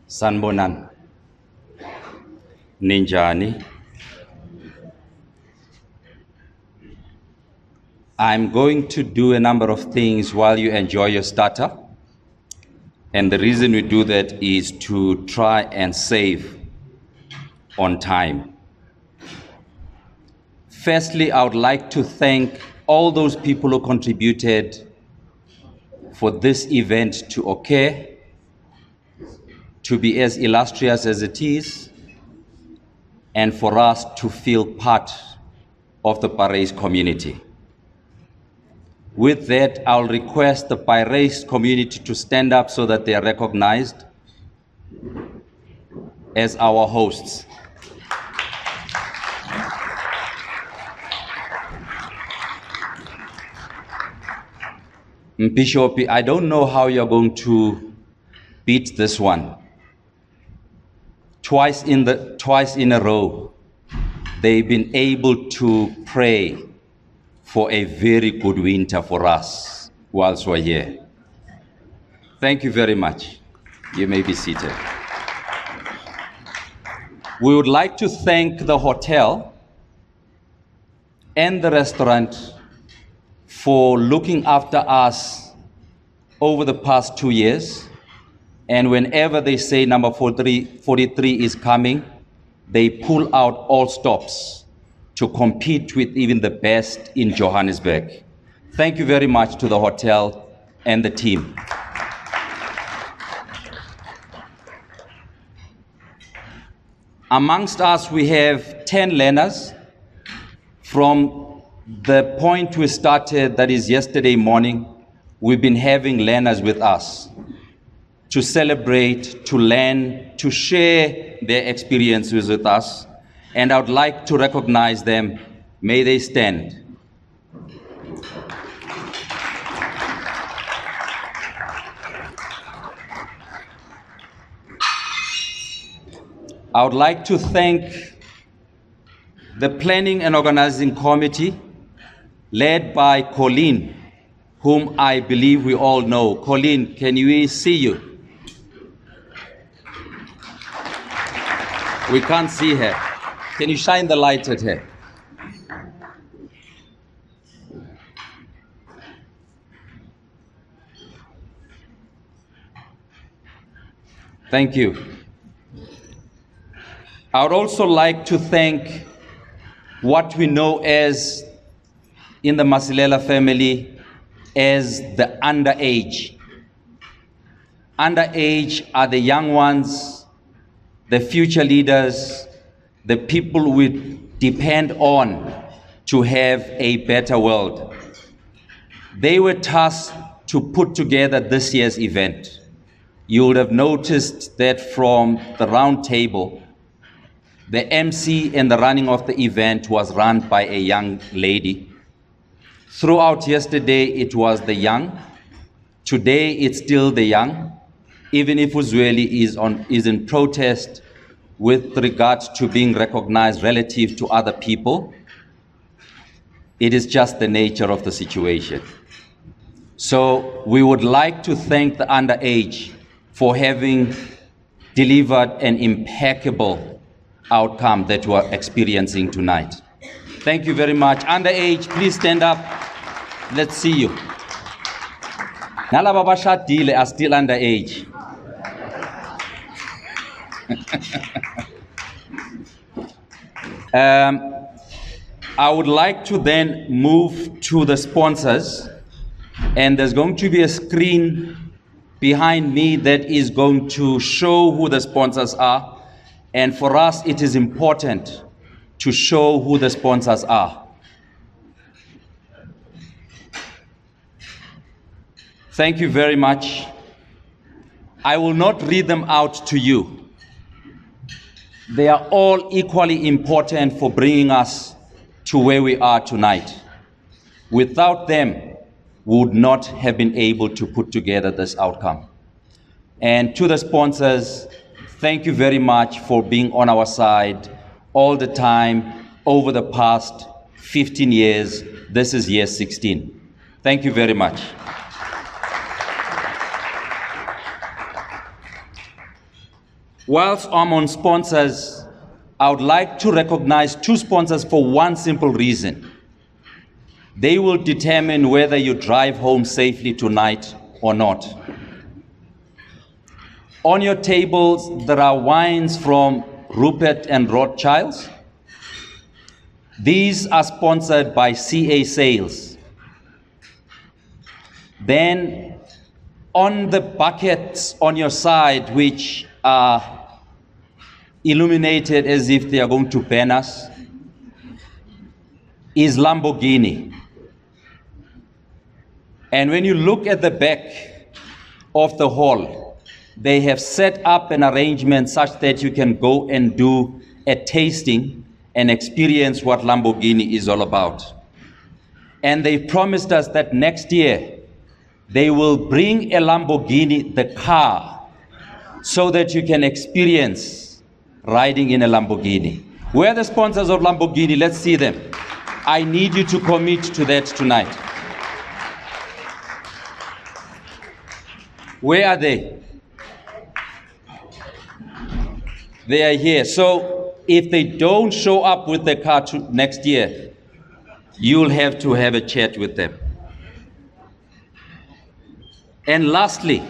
Sanbonan, Ninjani. I'm going to do a number of things while you enjoy your starter. And the reason we do that is to try and save on time. Firstly, I would like to thank all those people who contributed for this event to occur, to be as illustrious as it is, and for us to feel part of the Parys community. With that, I'll request the Parys community to stand up so that they are recognized as our hosts. Mpishopi, I don't know how you're going to beat this one. Twice in a row, they've been able to pray for a very good winter for us whilst we're here. Thank you very much. You may be seated. We would like to thank the hotel and the restaurant for looking after us over the past 2 years. And whenever they say number 43 is coming, they pull out all stops to compete with even the best in Johannesburg. Thank you very much to the hotel and the team. Amongst us, we have 10 learners. From the point we started, that is yesterday morning, we've been having learners with us to celebrate, to learn, to share their experiences with us. And I would like to recognize them. May they stand. I would like to thank the Planning and Organizing Committee led by Colleen, whom I believe we all know. Colleen, can we see you? We can't see her. Can you shine the light at her? Thank you. I would also like to thank what we know as, in the Masilela family, as the underage. Underage are the young ones, the future leaders, the people we depend on to have a better world. They were tasked to put together this year's event. You would have noticed that from the round table, the MC and the running of the event was run by a young lady. Throughout yesterday, it was the young. Today, it's still the young. Even if Uzweli is in protest with regard to being recognized relative to other people, it is just the nature of the situation. So we would like to thank the underage for having delivered an impeccable outcome that we're experiencing tonight. Thank you very much. Underage, please stand up. Let's see you. Nalaba bashadile are still underage. I would like to then move to the sponsors, and there's going to be a screen behind me that is going to show who the sponsors are. And for us, it is important to show who the sponsors are. Thank you very much. I will not read them out to you. They are all equally important for bringing us to where we are tonight. Without them, we would not have been able to put together this outcome. And to the sponsors, thank you very much for being on our side all the time over the past 15 years. This is year 16. Thank you very much. Whilst I'm on sponsors, I would like to recognize two sponsors for one simple reason. They will determine whether you drive home safely tonight or not. On your tables, there are wines from Rupert and Rothschilds. These are sponsored by CA Sales. Then on the buckets on your side, which are illuminated as if they are going to ban us, is Lamborghini. And when you look at the back of the hall, they have set up an arrangement such that you can go and do a tasting and experience what Lamborghini is all about. And they promised us that next year they will bring a Lamborghini, the car, so that you can experience riding in a Lamborghini. Where are the sponsors of Lamborghini? Let's see them. I need you to commit to that tonight. Where are they? They are here. So if they don't show up with the car next year, you'll have to have a chat with them. And lastly,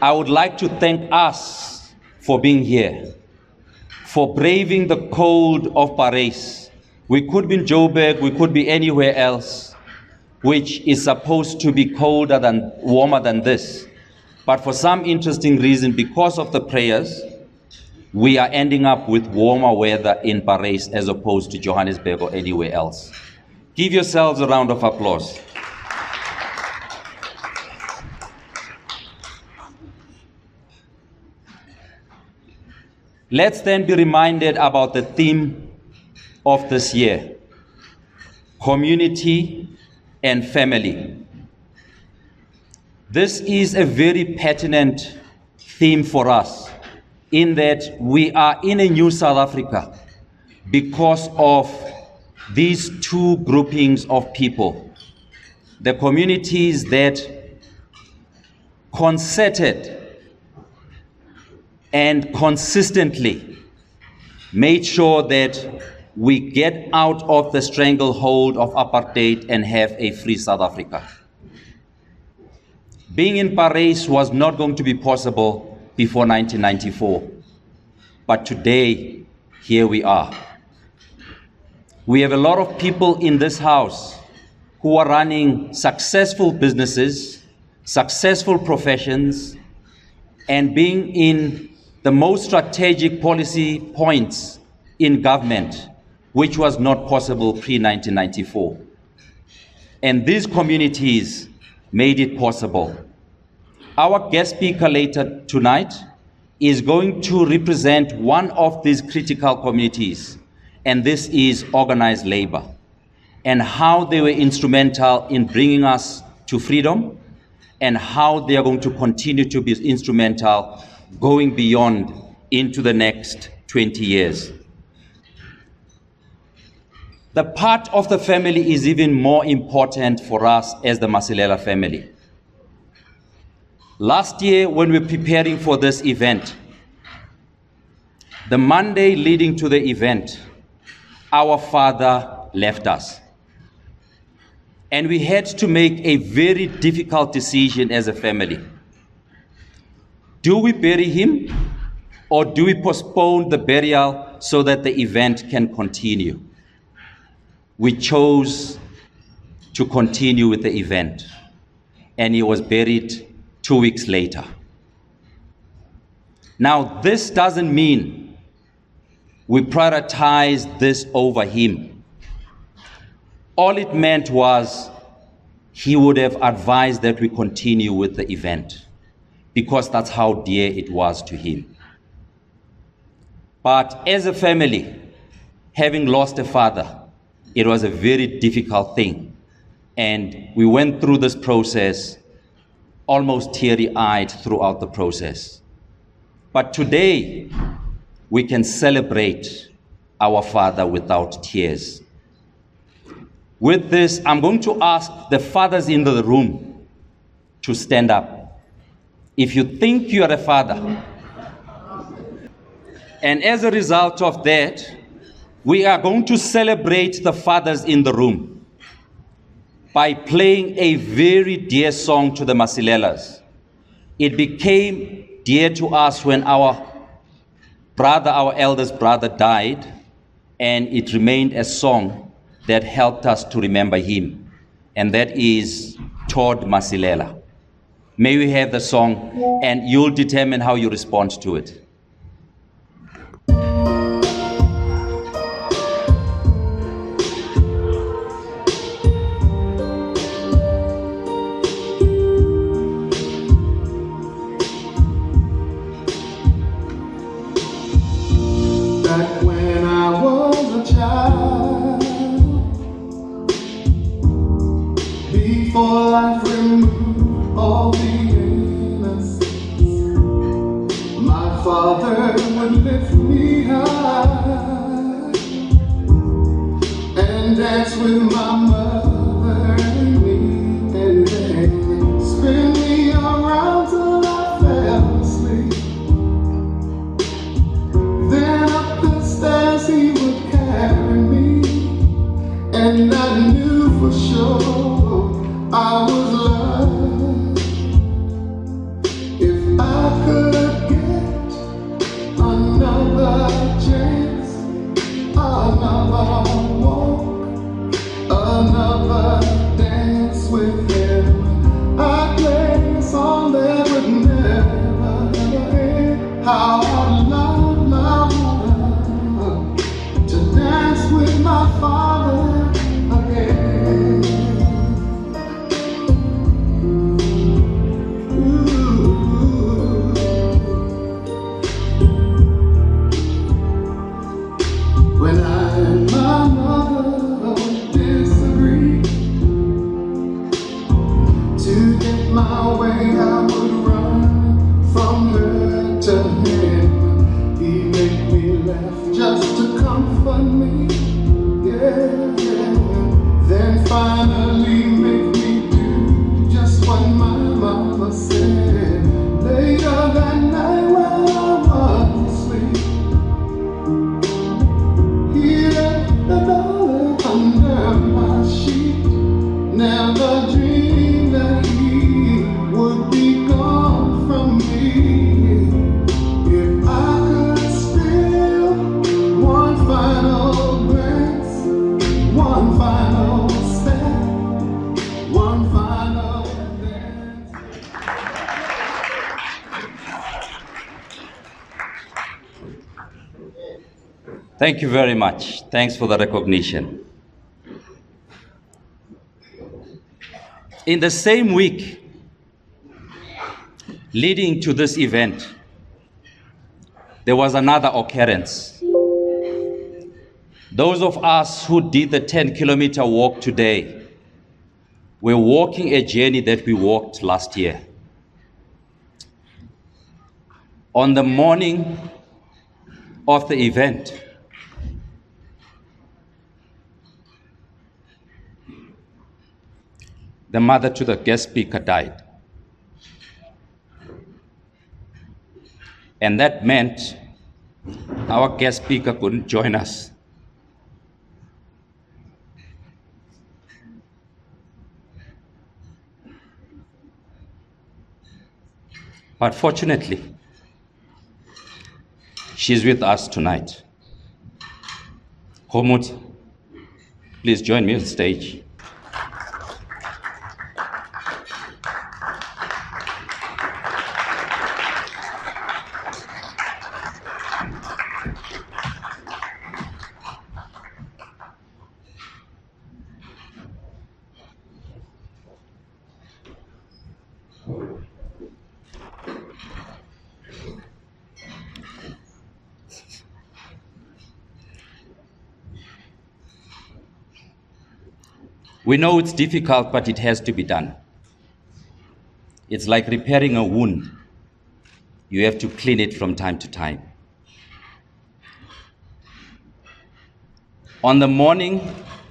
I would like to thank us for being here, for braving the cold of Parys. We could be in Joburg, we could be anywhere else, which is supposed to be warmer than this. But for some interesting reason, because of the prayers, we are ending up with warmer weather in Parys as opposed to Johannesburg or anywhere else. Give yourselves a round of applause. Let's then be reminded about the theme of this year: community and family. This is a very pertinent theme for us, in that we are in a new South Africa because of these two groupings of people. The communities that concerted and consistently made sure that we get out of the stranglehold of apartheid and have a free South Africa. Being in Parys was not going to be possible before 1994, but today, here we are. We have a lot of people in this house who are running successful businesses, successful professions, and being in the most strategic policy points in government, which was not possible pre-1994. And these communities made it possible. Our guest speaker later tonight is going to represent one of these critical communities, and this is organized labor, and how they were instrumental in bringing us to freedom, and how they are going to continue to be instrumental going beyond into the next 20 years. The part of the family is even more important for us as the Masilela family. Last year, when we were preparing for this event, the Monday leading to the event, our father left us. And we had to make a very difficult decision as a family. Do we bury him, or do we postpone the burial so that the event can continue? We chose to continue with the event, and he was buried 2 weeks later. Now, this doesn't mean we prioritize this over him. All it meant was he would have advised that we continue with the event, because that's how dear it was to him. But as a family, having lost a father, it was a very difficult thing. And we went through this process almost teary-eyed throughout the process. But today, we can celebrate our father without tears. With this, I'm going to ask the fathers in the room to stand up. If you think you are a father, And as a result of that, we are going to celebrate the fathers in the room by playing a very dear song to the Masilelas. It became dear to us when our brother, our eldest brother, died, and it remained a song that helped us to remember him, and that is Toward Masilela. May we have the song, and you'll determine how you respond to it. Back when I was a child, before life removed all the innocence, my father would lift me high and dance with my mother and me, and then spin me around till I fell asleep. Then up the stairs he would carry me, and I knew for sure I was loved. If I could get another chance, another walk, another dance with him, I'd play a song that would never end. How I'd love to dance with my father again. Ooh. When I and my mother disagree, to get my way I would run from her to him. He made me laugh just to comfort me, yeah, yeah. Then finally make me do just what my mama said. Later that night when I was asleep, he left the dollar under my sheet. Never dreamed that he would be gone from me. If I could spill one final glance, one final step, one final dance. Thank you very much. Thanks for the recognition. In the same week leading to this event, there was another occurrence. Those of us who did the 10-kilometer walk today were walking a journey that we walked last year. On the morning of the event, the mother to the guest speaker died. And that meant our guest speaker couldn't join us. But fortunately, she's with us tonight. Homut, please join me on stage. We know it's difficult, but it has to be done. It's like repairing a wound. You have to clean it from time to time. On the morning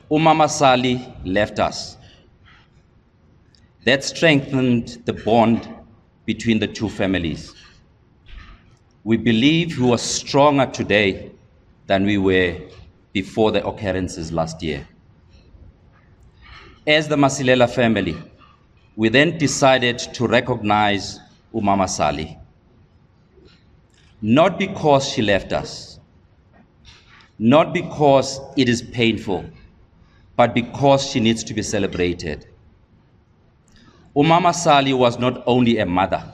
Umama Sali left us, that strengthened the bond between the two families. We believe we are stronger today than we were before the occurrences last year. As the Masilela family, we then decided to recognize Umama Sali, not because she left us, not because it is painful, but because she needs to be celebrated. Umama Sali was not only a mother,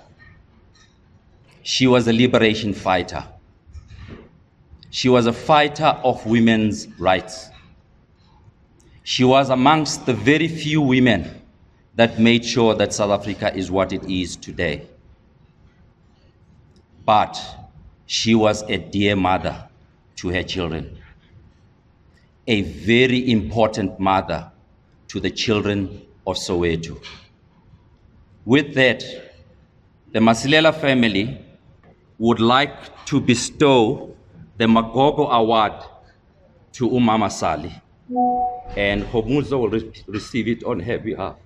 she was a liberation fighter. She was a fighter of women's rights. She was amongst the very few women that made sure that South Africa is what it is today. But she was a dear mother to her children, a very important mother to the children of Soweto. With that, the Masilela family would like to bestow the Magogo Award to Umama Sali, and Homuzo will receive it on her behalf.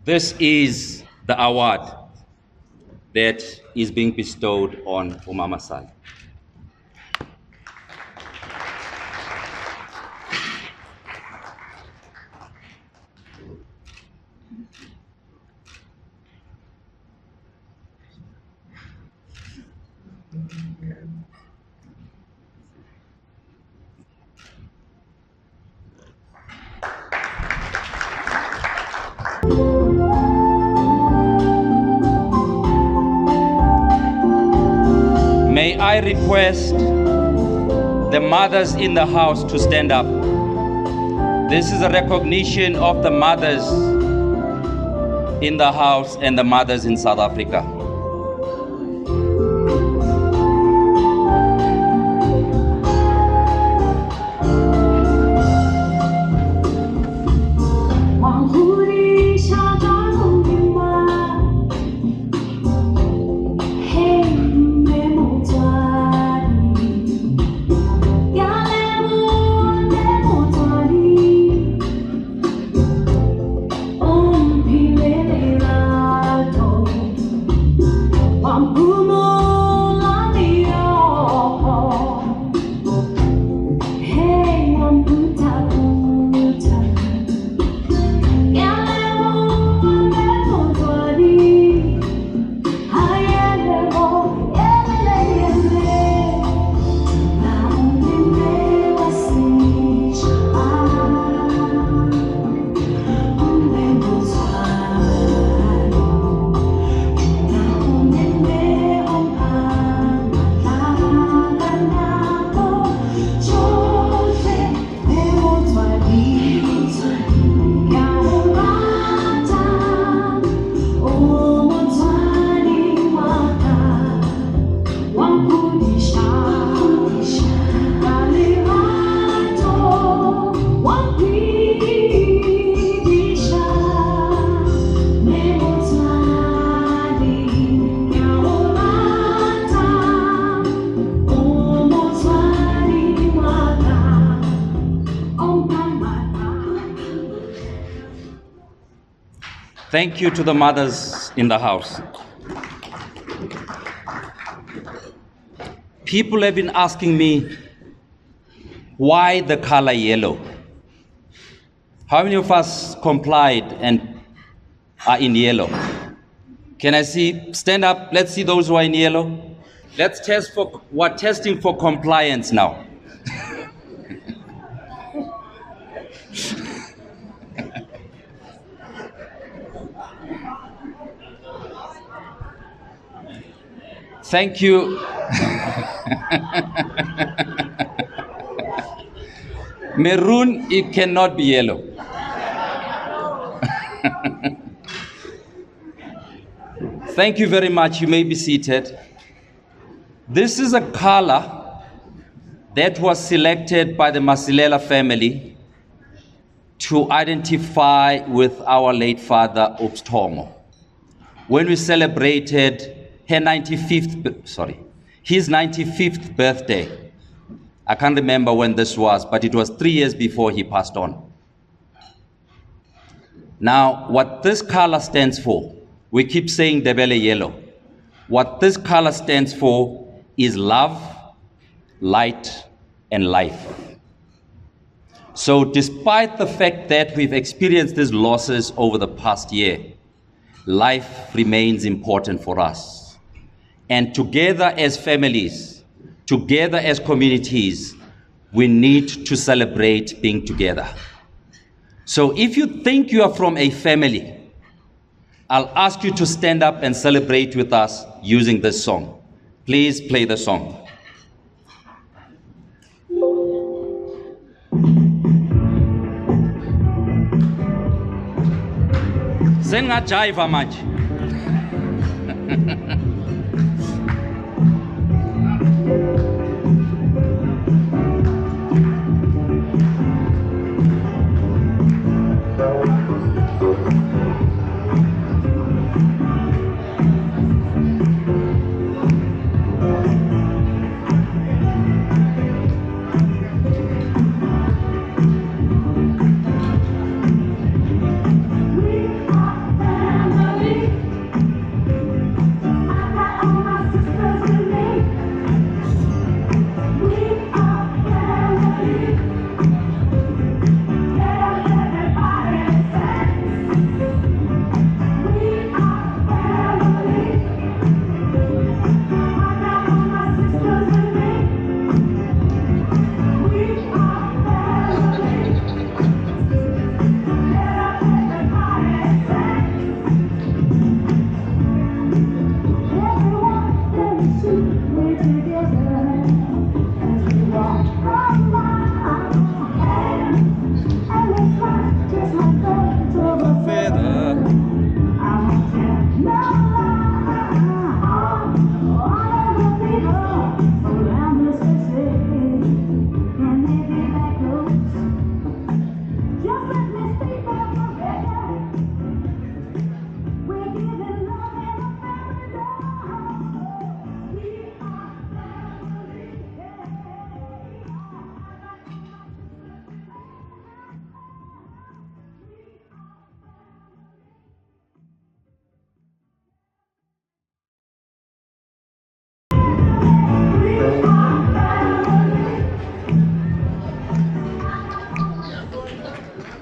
This is the award that is being bestowed on Umama Sali. May I request the mothers in the house to stand up. This is a recognition of the mothers in the house and the mothers in South Africa. Thank you to the mothers in the house. People have been asking me, why the color yellow? How many of us complied and are in yellow? Can I see? Stand up. Let's see those who are in yellow. Let's test for, we're testing for compliance now. Thank you. Maroon, it cannot be yellow. Thank you very much. You may be seated. This is a color that was selected by the Masilela family to identify with our late father, Obstongo. When we celebrated his 95th birthday. I can't remember when this was, but it was 3 years before he passed on. Now, what this color stands for, we keep saying Ndebele yellow. What this color stands for is love, light, and life. So despite the fact that we've experienced these losses over the past year, life remains important for us. And together as families, together as communities, we need to celebrate being together. So if you think you are from a family, I'll ask you to stand up and celebrate with us using this song. Please play the song. Sengajiva manje.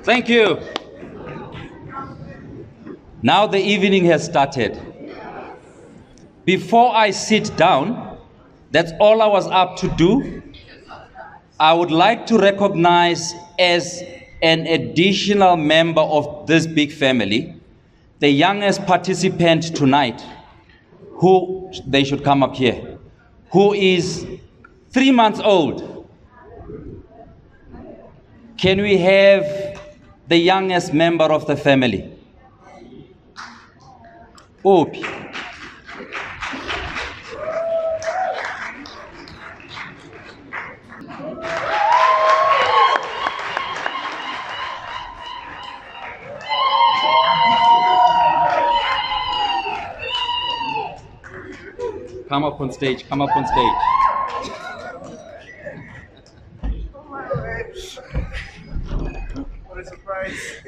Thank you. Now the evening has started. Before I sit down, that's all I was up to do. I would like to recognize as an additional member of this big family, the youngest participant tonight, who, they should come up here, who is 3 months old. Can we have the youngest member of the family? Opi. Come up on stage, come up on stage. What a surprise.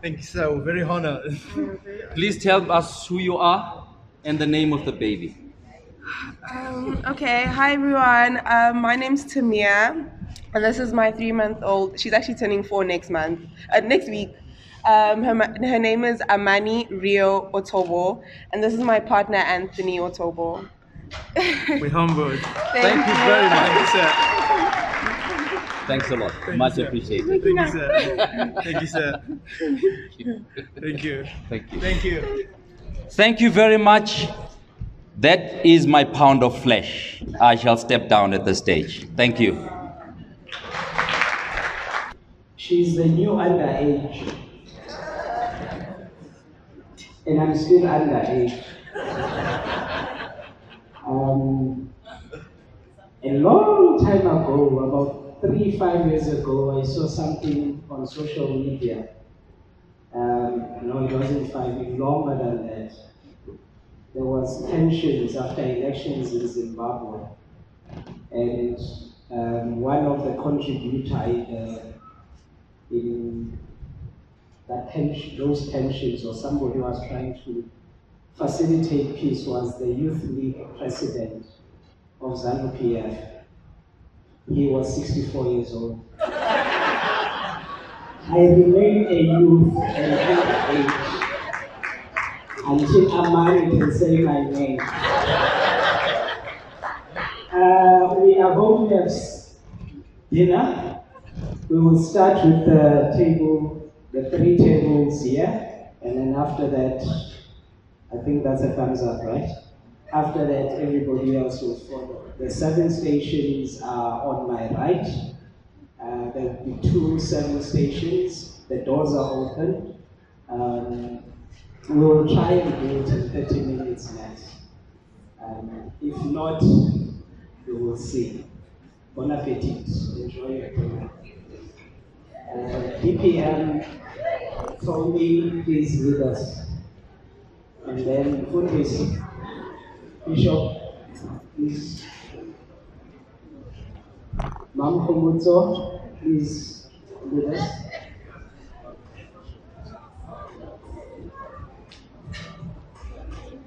Thank you, sir. We're very honored. Please tell us who you are and the name of the baby. Okay, hi everyone. My name's Tamia, and this is my 3-month-old. She's actually turning 4 next week. Her name is Amani Rio Otobo, and this is my partner Anthony Otobo. We're humbled. Thank you very much. Thank you, sir. Thanks a lot. Thank Much you, sir. appreciated. Thank you, sir. Thank you, sir. Thank you. Thank you. Thank you. Thank you very much. That is my pound of flesh. I shall step down at the stage. Thank you. She's the new underage. And I'm still underage. A long time ago, about 3-5 years ago, I saw something on social media. No, it wasn't 5, longer than that. There was tensions after elections in Zimbabwe. And one of the contributors, in those tensions, or somebody who was trying to facilitate peace, was the Youth League president of ZANU-PF. He was 64 years old. I remain a youth and underage until Amani can say my name. We are going to have dinner. We will start with the three tables here, and then after that, I think that's a thumbs up, right? After that, everybody else will follow. The 7 stations are on my right. There will be 2 7 stations. The doors are open. We will try and do it in 30 minutes max. If not, we will see. Bon appetit. Enjoy your dinner. DPM told me please lead us. And then Fundis, Bishop, please. Mam Khomutso, please lead us.